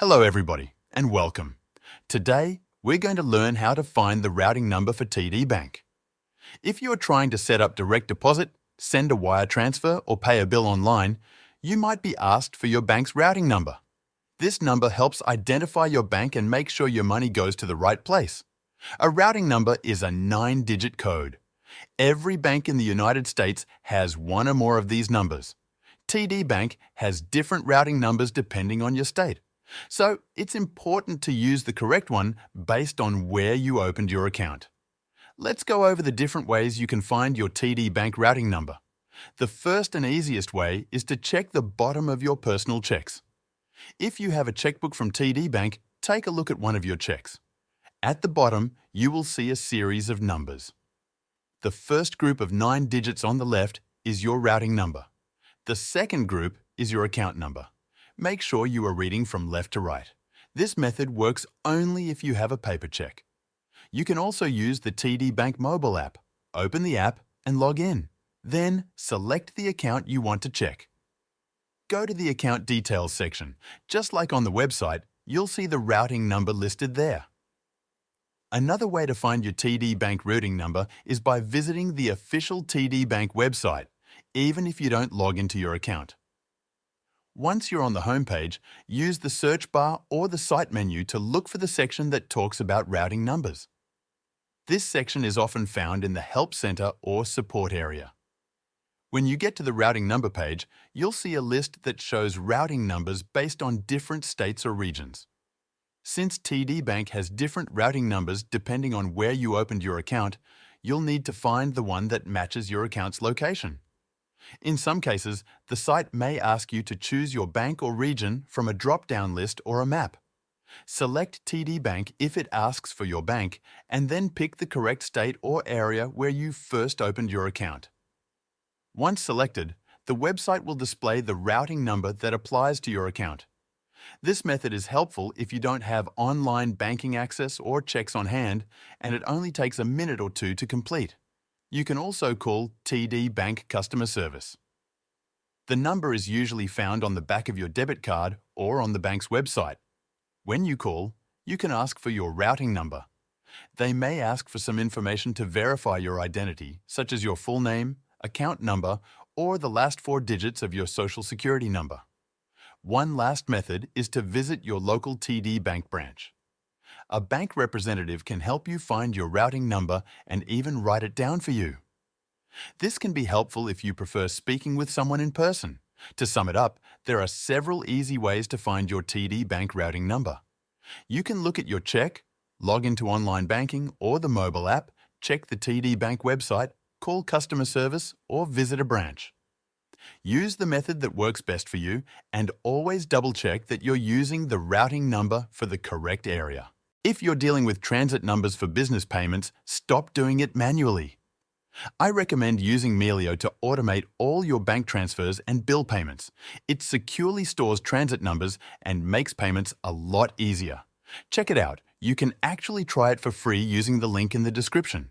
Hello everybody and welcome. Today, we're going to learn how to find the routing number for TD Bank. If you are trying to set up direct deposit, send a wire transfer or pay a bill online, you might be asked for your bank's routing number. This number helps identify your bank and make sure your money goes to the right place. A routing number is a 9-digit code. Every bank in the United States has one or more of these numbers. TD Bank has different routing numbers depending on your state. So, it's important to use the correct one based on where you opened your account. Let's go over the different ways you can find your TD Bank routing number. The first and easiest way is to check the bottom of your personal checks. If you have a checkbook from TD Bank, take a look at one of your checks. At the bottom, you will see a series of numbers. The first group of 9 digits on the left is your routing number. The second group is your account number. Make sure you are reading from left to right. This method works only if you have a paper check. You can also use the TD Bank mobile app. Open the app and log in. Then, select the account you want to check. Go to the account details section. Just like on the website, you'll see the routing number listed there. Another way to find your TD Bank routing number is by visiting the official TD Bank website, even if you don't log into your account. Once you're on the home page, use the search bar or the site menu to look for the section that talks about routing numbers. This section is often found in the Help Center or Support area. When you get to the routing number page, you'll see a list that shows routing numbers based on different states or regions. Since TD Bank has different routing numbers depending on where you opened your account, you'll need to find the one that matches your account's location. In some cases, the site may ask you to choose your bank or region from a drop-down list or a map. Select TD Bank if it asks for your bank, and then pick the correct state or area where you first opened your account. Once selected, the website will display the routing number that applies to your account. This method is helpful if you don't have online banking access or checks on hand, and it only takes a minute or two to complete. You can also call TD Bank customer service. The number is usually found on the back of your debit card or on the bank's website. When you call, you can ask for your routing number. They may ask for some information to verify your identity, such as your full name, account number, or the last 4 digits of your social security number. One last method is to visit your local TD Bank branch. A bank representative can help you find your routing number and even write it down for you. This can be helpful if you prefer speaking with someone in person. To sum it up, there are several easy ways to find your TD Bank routing number. You can look at your check, log into online banking or the mobile app, check the TD Bank website, call customer service, or visit a branch. Use the method that works best for you and always double-check that you're using the routing number for the correct area. If you're dealing with transit numbers for business payments, stop doing it manually. I recommend using Melio to automate all your bank transfers and bill payments. It securely stores transit numbers and makes payments a lot easier. Check it out. You can actually try it for free using the link in the description.